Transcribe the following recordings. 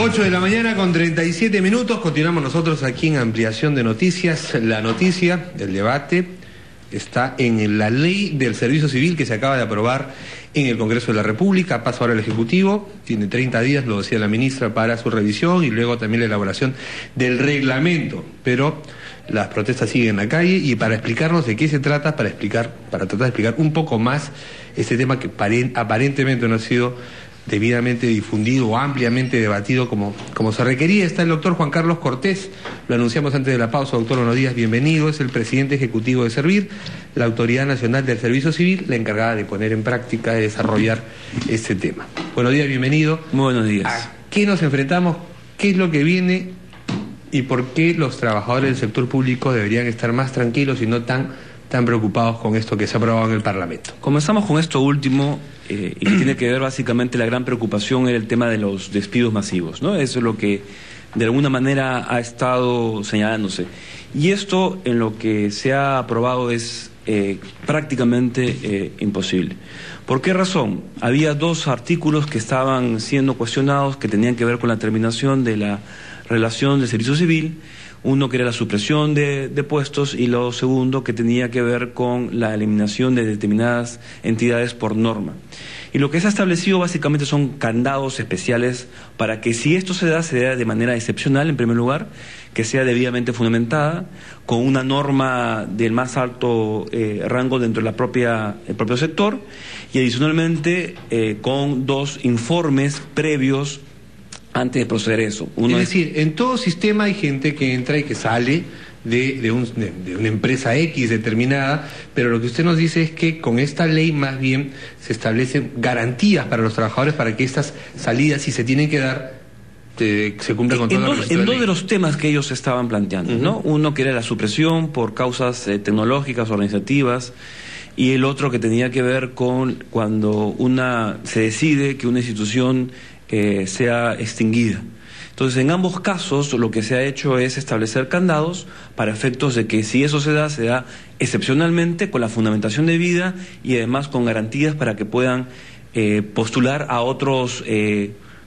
8 de la mañana con 37 minutos, continuamos nosotros aquí en Ampliación de Noticias. La noticia, el debate, está en la ley del servicio civil que se acaba de aprobar en el Congreso de la República. Pasa ahora al Ejecutivo, tiene 30 días, lo decía la ministra, para su revisión y luego también la elaboración del reglamento. Pero las protestas siguen en la calle y para explicarnos de qué se trata, para tratar de explicar un poco más este tema que aparentemente no ha sido debidamente difundido o ampliamente debatido como se requería, está el doctor Juan Carlos Cortés. Lo anunciamos antes de la pausa. Doctor, buenos días, bienvenido. Es el presidente ejecutivo de Servir, la Autoridad Nacional del Servicio Civil, la encargada de poner en práctica, de desarrollar este tema. Buenos días, bienvenido. Muy buenos días. ¿A qué nos enfrentamos? ¿Qué es lo que viene? ¿Y por qué los trabajadores del sector público deberían estar más tranquilos y no tan preocupados con esto que se ha aprobado en el Parlamento? Comenzamos con esto último, y que tiene que ver básicamente, la gran preocupación era el tema de los despidos masivos, ¿no? Eso es lo que de alguna manera ha estado señalándose. Y esto, en lo que se ha aprobado, es prácticamente imposible. ¿Por qué razón? Había dos artículos que estaban siendo cuestionados que tenían que ver con la terminación de la relación de servicio civil. Uno que era la supresión de puestos y lo segundo que tenía que ver con la eliminación de determinadas entidades por norma. Y lo que se ha establecido básicamente son candados especiales para que si esto se da de manera excepcional, en primer lugar, que sea debidamente fundamentada, con una norma del más alto rango dentro de el propio sector y adicionalmente con dos informes previos antes de proceder a eso. Es decir, en todo sistema hay gente que entra y que sale de una empresa X determinada, pero lo que usted nos dice es que con esta ley más bien se establecen garantías para los trabajadores para que estas salidas, si se tienen que dar, se cumplan con todo lo que en dos de los temas que ellos estaban planteando, ¿no? Uno que era la supresión por causas tecnológicas, organizativas, y el otro que tenía que ver con cuando se decide que una institución sea extinguida. Entonces, en ambos casos, lo que se ha hecho es establecer candados para efectos de que si eso se da excepcionalmente, con la fundamentación debida y además con garantías para que puedan postular a otros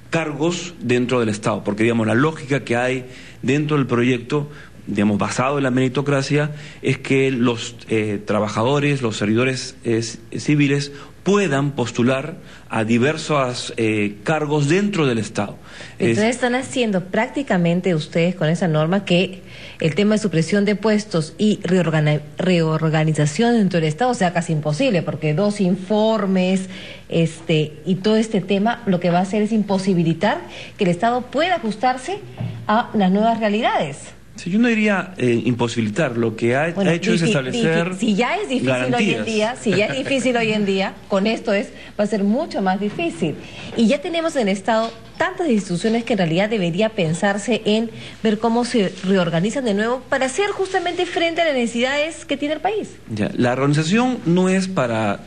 cargos dentro del Estado. Porque, digamos, la lógica que hay dentro del proyecto, digamos, basado en la meritocracia, es que los trabajadores, los servidores civiles puedan postular a diversos cargos dentro del Estado. Entonces están haciendo prácticamente ustedes con esa norma que el tema de supresión de puestos y reorganización dentro del Estado sea casi imposible, porque dos informes y todo este tema lo que va a hacer es imposibilitar que el Estado pueda ajustarse a las nuevas realidades. Sí, yo no diría imposibilitar, lo que ha hecho es establecer si ya es difícil garantías. hoy en día, con esto va a ser mucho más difícil. Y ya tenemos en el Estado tantas instituciones que en realidad debería pensarse en ver cómo se reorganizan de nuevo para hacer justamente frente a las necesidades que tiene el país. Ya, la reorganización no es para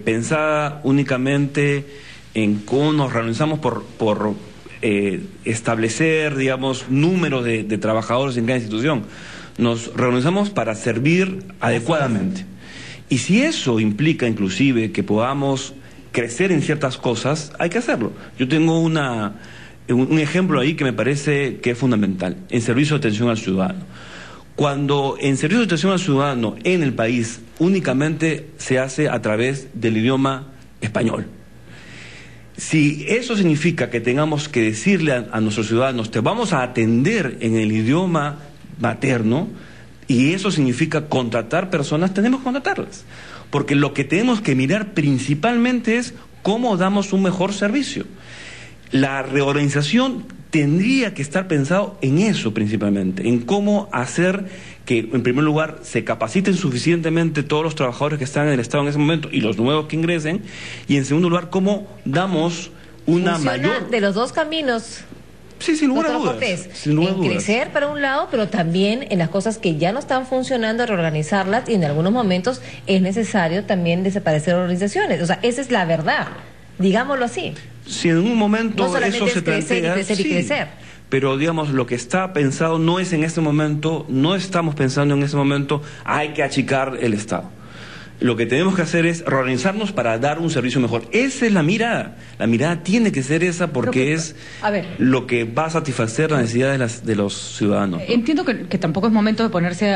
pensar únicamente en cómo nos reorganizamos por establecer, digamos, número de trabajadores en cada institución. Nos reorganizamos para servir adecuadamente. Y si eso implica inclusive que podamos crecer en ciertas cosas, hay que hacerlo. Yo tengo un ejemplo ahí que me parece que es fundamental, en servicio de atención al ciudadano. Cuando en servicio de atención al ciudadano en el país únicamente se hace a través del idioma español, si eso significa que tengamos que decirle a nuestros ciudadanos, te vamos a atender en el idioma materno, y eso significa contratar personas, tenemos que contratarlas. Porque lo que tenemos que mirar principalmente es cómo damos un mejor servicio. La reorganización tendría que estar pensado en eso principalmente, en cómo hacer que, en primer lugar, se capaciten suficientemente todos los trabajadores que están en el Estado en ese momento y los nuevos que ingresen, y en segundo lugar, cómo damos una mayor... de los dos caminos. Sí, sin lugar a dudas. Crecer para un lado, pero también en las cosas que ya no están funcionando, reorganizarlas, y en algunos momentos es necesario también desaparecer organizaciones. O sea, esa es la verdad, digámoslo así. Si en un momento no eso se plantea, crecer y crecer. Pero digamos, lo que está pensado no es en este momento, no estamos pensando en este momento, hay que achicar el Estado. Lo que tenemos que hacer es reorganizarnos para dar un servicio mejor. Esa es la mirada. La mirada tiene que ser esa porque es lo que va a satisfacer las necesidades de los ciudadanos, ¿no? Entiendo que tampoco es momento de ponerse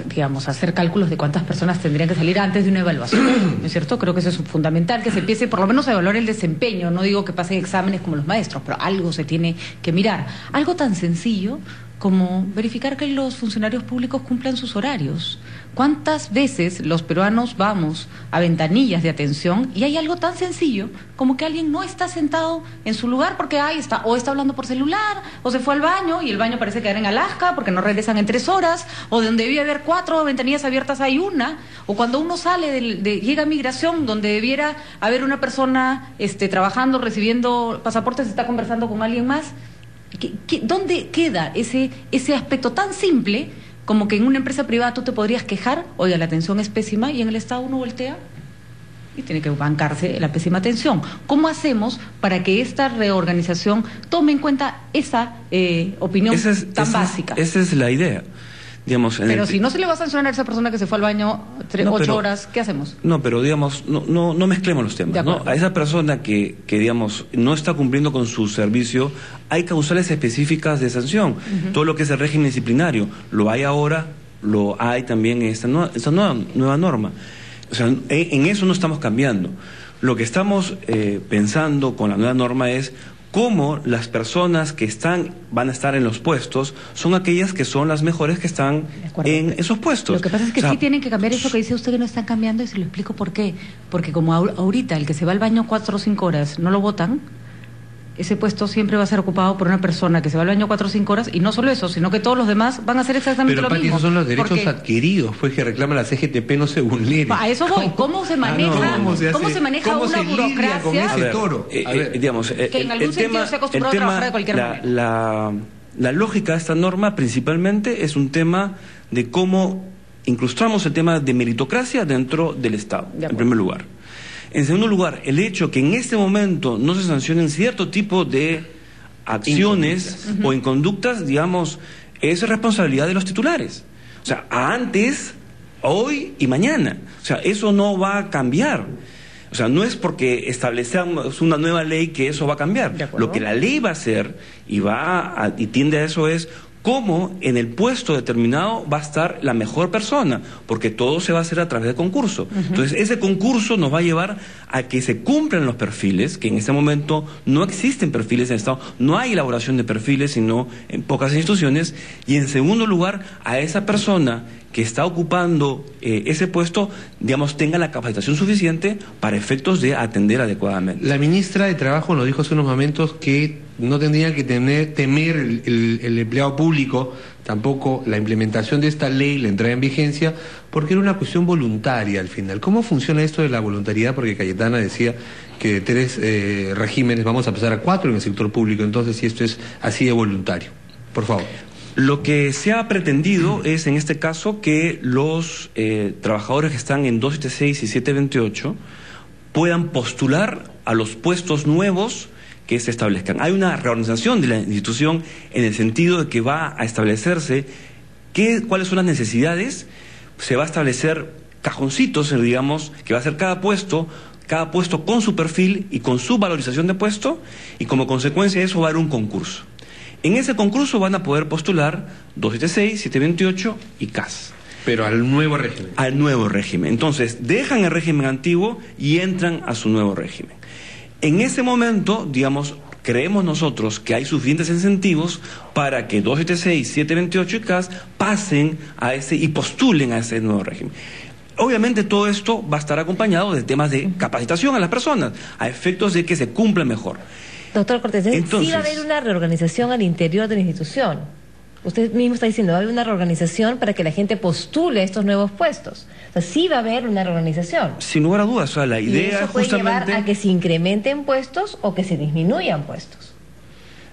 digamos, hacer cálculos de cuántas personas tendrían que salir antes de una evaluación, ¿no es cierto? Creo que eso es fundamental, que se empiece por lo menos a evaluar el desempeño. No digo que pasen exámenes como los maestros, pero algo se tiene que mirar. Algo tan sencillo como verificar que los funcionarios públicos cumplan sus horarios. ¿Cuántas veces los peruanos vamos a ventanillas de atención y hay algo tan sencillo como que alguien no está sentado en su lugar porque está hablando por celular, o se fue al baño y el baño parece quedar en Alaska porque no regresan en 3 horas, o de donde debía haber 4 ventanillas abiertas hay una, o cuando uno sale llega a migración donde debiera haber una persona trabajando, recibiendo pasaportes, está conversando con alguien más? ¿Dónde queda ese aspecto tan simple como que en una empresa privada tú te podrías quejar, oiga, la atención es pésima, y en el Estado uno voltea y tiene que bancarse la pésima atención? ¿Cómo hacemos para que esta reorganización tome en cuenta esa opinión tan básica? Esa es la idea. Digamos, pero si no se le va a sancionar a esa persona que se fue al baño 8 horas, ¿qué hacemos? No, pero digamos, no mezclemos los temas, ¿no? A esa persona que digamos no está cumpliendo con su servicio, hay causales específicas de sanción. Todo lo que es el régimen disciplinario, lo hay ahora, lo hay también en esta nueva norma. O sea, en eso no estamos cambiando. Lo que estamos pensando con la nueva norma es cómo las personas que van a estar en los puestos son aquellas que son las mejores que están en esos puestos. Lo que pasa es que sí tienen que cambiar eso que dice usted, que no están cambiando, y se lo explico por qué. Porque como ahorita el que se va al baño 4 o 5 horas no lo votan, ese puesto siempre va a ser ocupado por una persona que se va al baño 4 o 5 horas, y no solo eso, sino que todos los demás van a hacer exactamente lo mismo. Pero, Pati, esos son los derechos adquiridos, pues, que reclama la CGTP, no se vulneren. A eso voy. ¿Cómo se maneja, ¿cómo se maneja una burocracia? Con ese toro? Digamos, que en algún sentido se ha acostumbrado a trabajar de cualquier manera. La lógica de esta norma principalmente es un tema de cómo incrustamos el tema de meritocracia dentro del Estado, en primer lugar. En segundo lugar, el hecho que en este momento no se sancionen cierto tipo de acciones o inconductas, digamos, es responsabilidad de los titulares. O sea, antes, hoy y mañana. O sea, eso no va a cambiar. O sea, no es porque establecemos una nueva ley que eso va a cambiar. Lo que la ley va a hacer y tiende a eso es cómo en el puesto determinado va a estar la mejor persona, porque todo se va a hacer a través de concurso. Entonces, ese concurso nos va a llevar a que se cumplan los perfiles, que en este momento no existen perfiles en el Estado, no hay elaboración de perfiles, sino en pocas instituciones, y en segundo lugar, a esa persona que está ocupando ese puesto, digamos, tenga la capacitación suficiente para efectos de atender adecuadamente. La ministra de Trabajo nos dijo hace unos momentos que no tendría que temer el empleado público, tampoco la implementación de esta ley, la entrada en vigencia, porque era una cuestión voluntaria al final. ¿Cómo funciona esto de la voluntariedad? Porque Cayetana decía que de 3 regímenes vamos a pasar a 4 en el sector público, entonces si esto es así de voluntario. Por favor. Lo que se ha pretendido es, en este caso, que los trabajadores que están en 276 y 728 puedan postular a los puestos nuevos que se establezcan. Hay una reorganización de la institución en el sentido de que va a establecerse cuáles son las necesidades, se va a establecer cajoncitos, digamos, que va a ser cada puesto con su perfil y con su valorización de puesto, y como consecuencia de eso va a haber un concurso. En ese concurso van a poder postular 276, 728 y CAS. Pero al nuevo régimen. Al nuevo régimen. Entonces, dejan el régimen antiguo y entran a su nuevo régimen. En ese momento, digamos, creemos nosotros que hay suficientes incentivos para que 276, 728 y CAS pasen y postulen a ese nuevo régimen. Obviamente todo esto va a estar acompañado de temas de capacitación a las personas, a efectos de que se cumpla mejor. Doctor Cortés, sí va a haber una reorganización al interior de la institución. Usted mismo está diciendo, va a haber una reorganización para que la gente postule estos nuevos puestos. O sea, sí va a haber una reorganización. Sin lugar a dudas, o sea, la idea y eso puede llevar a que se incrementen puestos o que se disminuyan puestos.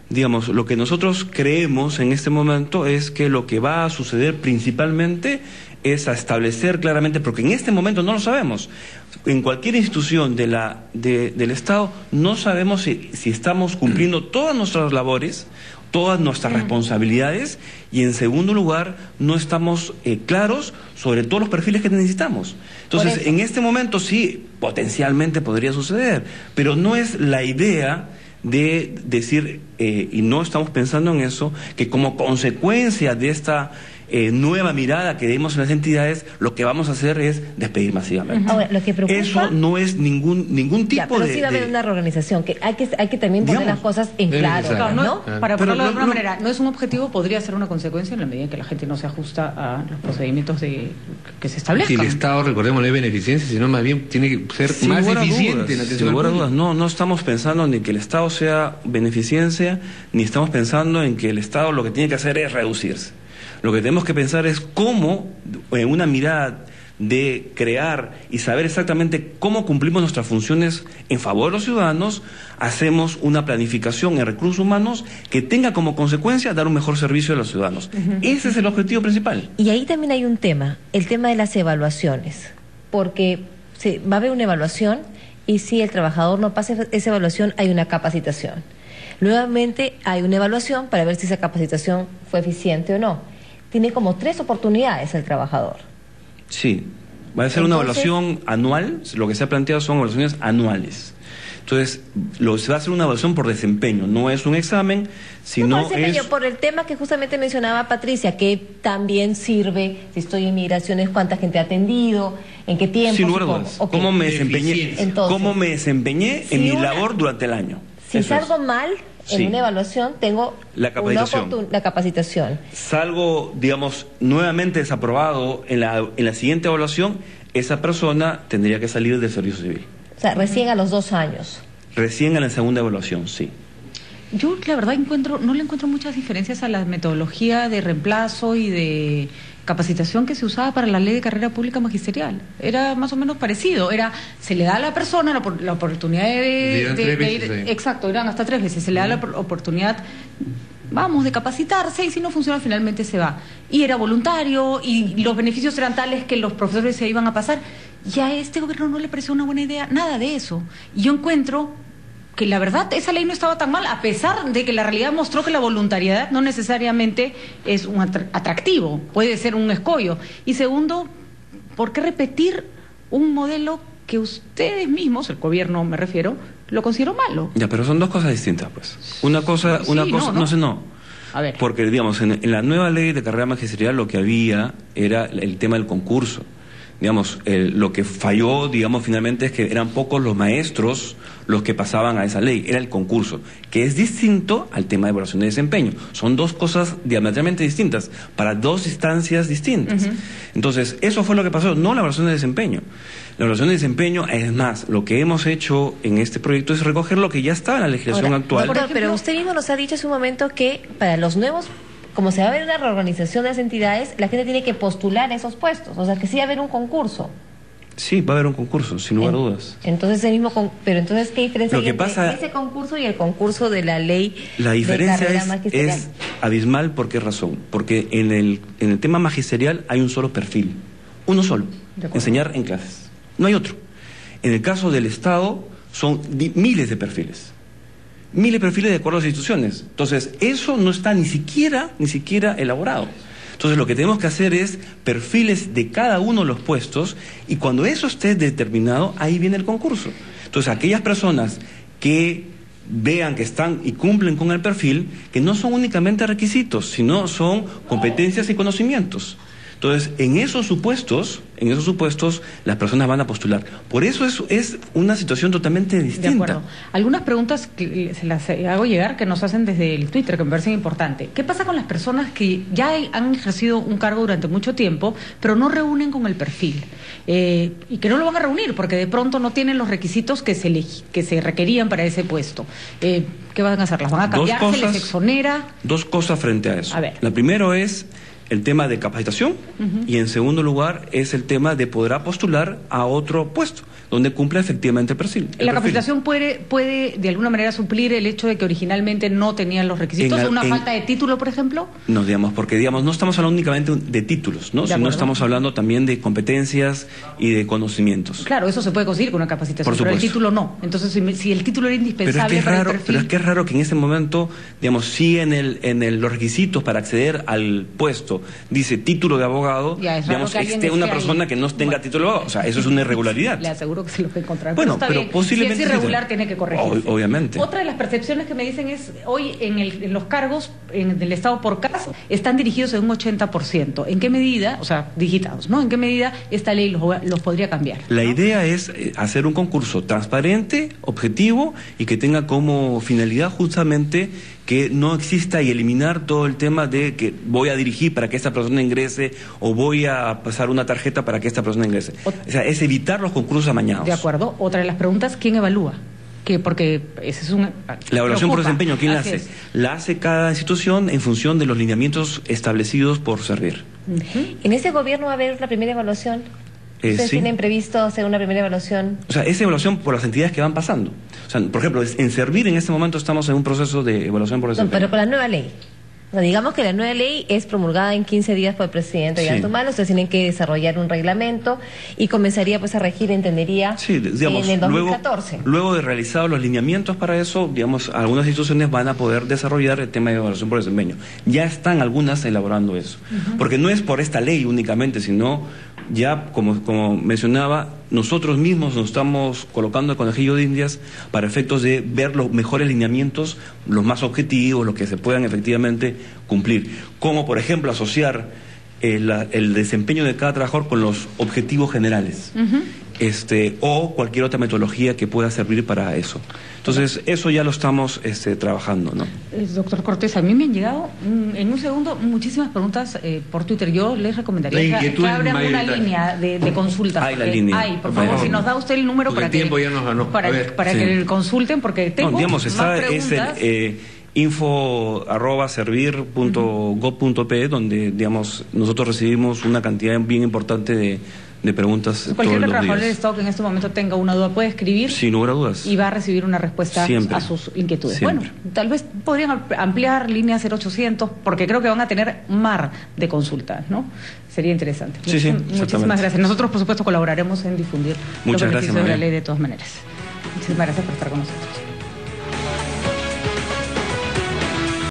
Digamos, lo que nosotros creemos en este momento es que lo que va a suceder principalmente es a establecer claramente, porque en este momento no lo sabemos, en cualquier institución del Estado no sabemos si estamos cumpliendo todas nuestras labores todas nuestras responsabilidades, y en segundo lugar no estamos claros sobre todos los perfiles que necesitamos. Entonces, en este momento sí, potencialmente podría suceder, pero no es la idea de decir, y no estamos pensando en eso, que como consecuencia de esta nueva mirada que demos en las entidades, lo que vamos a hacer es despedir masivamente. Ahora, lo que preocupa, eso no es ningún tipo pero de... sí va a haber una reorganización, que hay que también poner las cosas en claro, ¿no? Para ponerlo de alguna manera, no es un objetivo, podría ser una consecuencia en la medida en que la gente no se ajusta a los procedimientos que se establezcan. Si el Estado, recordemos, no es beneficencia, sino más bien tiene que ser más eficiente en la atención. Sin lugar a dudas, no estamos pensando ni que el Estado sea beneficencia, ni estamos pensando en que el Estado lo que tiene que hacer es reducirse. Lo que tenemos que pensar es cómo, en una mirada de crear y saber exactamente cómo cumplimos nuestras funciones en favor de los ciudadanos, hacemos una planificación en recursos humanos que tenga como consecuencia dar un mejor servicio a los ciudadanos. Ese es el objetivo principal. Y ahí también hay un tema, el tema de las evaluaciones, porque va a haber una evaluación y si el trabajador no pasa esa evaluación, hay una capacitación. Nuevamente hay una evaluación para ver si esa capacitación fue eficiente o no. Tiene como 3 oportunidades el trabajador. Sí, va a ser una evaluación anual, lo que se ha planteado son evaluaciones anuales. Entonces, se va a hacer una evaluación por desempeño, no es un examen, sino es... Por el tema que justamente mencionaba Patricia, que también sirve, si estoy en migraciones, cuánta gente ha atendido, en qué tiempo... Sin lugar a dudas, cómo me desempeñé en mi labor durante el año. Si salgo mal... En una evaluación tengo la capacitación. Salgo, digamos, nuevamente desaprobado en la siguiente evaluación, esa persona tendría que salir del servicio civil. O sea, recién a los 2 años. Recién en la segunda evaluación, sí. Yo, la verdad, no le encuentro muchas diferencias a la metodología de reemplazo y de capacitación que se usaba para la ley de carrera pública magisterial. Era más o menos parecido. Se le da a la persona la oportunidad de ir. Exacto, eran hasta 3 veces. Se le da la oportunidad, de capacitarse, y si no funciona, finalmente se va. Y era voluntario, y los beneficios eran tales que los profesores se iban a pasar. Y a este gobierno no le pareció una buena idea nada de eso. Y yo encuentro que la verdad esa ley no estaba tan mal, a pesar de que la realidad mostró que la voluntariedad no necesariamente es un atractivo, puede ser un escollo. Y segundo, ¿por qué repetir un modelo que ustedes mismos, el gobierno me refiero, lo consideró malo? Ya, pero son dos cosas distintas, pues. Una cosa, no. A ver. Porque, digamos, en la nueva ley de carrera magisterial lo que había era el tema del concurso. Digamos, lo que falló, digamos, finalmente es que eran pocos los maestros los que pasaban a esa ley, era el concurso, que es distinto al tema de evaluación de desempeño. Son dos cosas diametralmente distintas, para 2 instancias distintas. Entonces, eso fue lo que pasó, no la evaluación de desempeño. La evaluación de desempeño, es más, lo que hemos hecho en este proyecto es recoger lo que ya está en la legislación actual. Doctor, pero usted mismo nos ha dicho hace un momento que para los nuevos, como se va a ver una reorganización de las entidades, la gente tiene que postular esos puestos, o sea que sí va a haber un concurso. Sí, va a haber un concurso, sin lugar a dudas. Entonces pero entonces ¿qué diferencia hay entre ese concurso y el concurso de la ley? La diferencia es abismal. ¿Por qué razón? Porque en el tema magisterial hay un solo perfil, uno solo, enseñar en clases, no hay otro. En el caso del Estado son miles de perfiles de acuerdo a las instituciones. Entonces, eso no está ni siquiera elaborado. Entonces, lo que tenemos que hacer es perfiles de cada uno de los puestos, y cuando eso esté determinado, ahí viene el concurso. Entonces, aquellas personas que vean que están y cumplen con el perfil, que no son únicamente requisitos, sino son competencias y conocimientos. Entonces, en esos supuestos, las personas van a postular. Por eso es una situación totalmente distinta. De acuerdo. Algunas preguntas que se las hago llegar que nos hacen desde el Twitter, que me parecen importantes. ¿Qué pasa con las personas que ya han ejercido un cargo durante mucho tiempo, pero no reúnen con el perfil? Y que no lo van a reunir porque de pronto no tienen los requisitos que se requerían para ese puesto. ¿Qué van a hacer? ¿Las van a cambiar? ¿Se les exonera? 2 cosas frente a eso. A ver. La primera es el tema de capacitación, y en segundo lugar es el tema de poder postular a otro puesto, donde cumpla efectivamente el perfil. ¿La capacitación puede de alguna manera suplir el hecho de que originalmente no tenían los requisitos? ¿Una falta de título, por ejemplo? No, digamos, porque digamos, no estamos hablando únicamente de títulos, ¿no? Sino estamos hablando también de competencias y de conocimientos. Claro, eso se puede conseguir con una capacitación, pero el título no. Entonces, si el título era indispensable para el perfil... Pero es que es raro que en ese momento, digamos, si los requisitos para acceder al puesto dice título de abogado, digamos, esté una persona que no tenga título de abogado. O sea, eso es una irregularidad. Le aseguro que se lo puede encontrar. Bueno, pero posiblemente... Si es irregular, tiene que corregirse. Obviamente. Otra de las percepciones que me dicen es, hoy en los cargos en el Estado por caso están dirigidos en un 80%. ¿En qué medida, o sea, digitados, ¿no? ¿En qué medida esta ley los podría cambiar? La idea es hacer un concurso transparente, objetivo y que tenga como finalidad justamente que no exista y eliminar todo el tema de que voy a dirigir para que esta persona ingrese o voy a pasar una tarjeta para que esta persona ingrese. O sea, es evitar los concursos amañados. De acuerdo. Otra de las preguntas, ¿quién evalúa? Porque ese es la evaluación por desempeño, ¿quién la hace? La hace cada institución en función de los lineamientos establecidos por Servir. ¿En ese gobierno va a haber la primera evaluación? ¿Ustedes tienen previsto hacer una primera evaluación? O sea, esa evaluación por las entidades que van pasando. O sea, por ejemplo, en Servir en este momento estamos en un proceso de evaluación por desempeño. No, pero con la nueva ley. O sea, digamos que la nueva ley es promulgada en 15 días por el presidente de Antumano, ustedes tienen que desarrollar un reglamento y comenzaría pues a regir, entendería, digamos, en el 2014. Luego de realizados los lineamientos para eso, digamos, algunas instituciones van a poder desarrollar el tema de evaluación por desempeño. Ya están algunas elaborando eso. Porque no es por esta ley únicamente, sino ya, como mencionaba, nosotros mismos nos estamos colocando el conejillo de Indias para efectos de ver los mejores lineamientos, los más objetivos, los que se puedan efectivamente cumplir. Como, por ejemplo, asociar el desempeño de cada trabajador con los objetivos generales. O cualquier otra metodología que pueda servir para eso. Entonces, eso ya lo estamos trabajando, ¿no? Doctor Cortés, a mí me han llegado en un segundo muchísimas preguntas por Twitter. Yo les recomendaría que abran una línea de consultas. Hay la línea. Por favor, si nos da usted el número para que que consulten, porque tengo digamos, más preguntas. Es el info@servir.gov.pe, donde, digamos, nosotros recibimos una cantidad bien importante de preguntas todos Cualquier los trabajador días. del Estado que en este momento tenga una duda puede escribir. Sin lugar a dudas. Y va a recibir una respuesta a sus inquietudes. Siempre. Bueno, tal vez podrían ampliar línea 0800, porque creo que van a tener mar de consultas, ¿no? Sería interesante. Muchísimas gracias. Nosotros, por supuesto, colaboraremos en difundir los beneficios de la ley de todas maneras. Muchísimas gracias por estar con nosotros.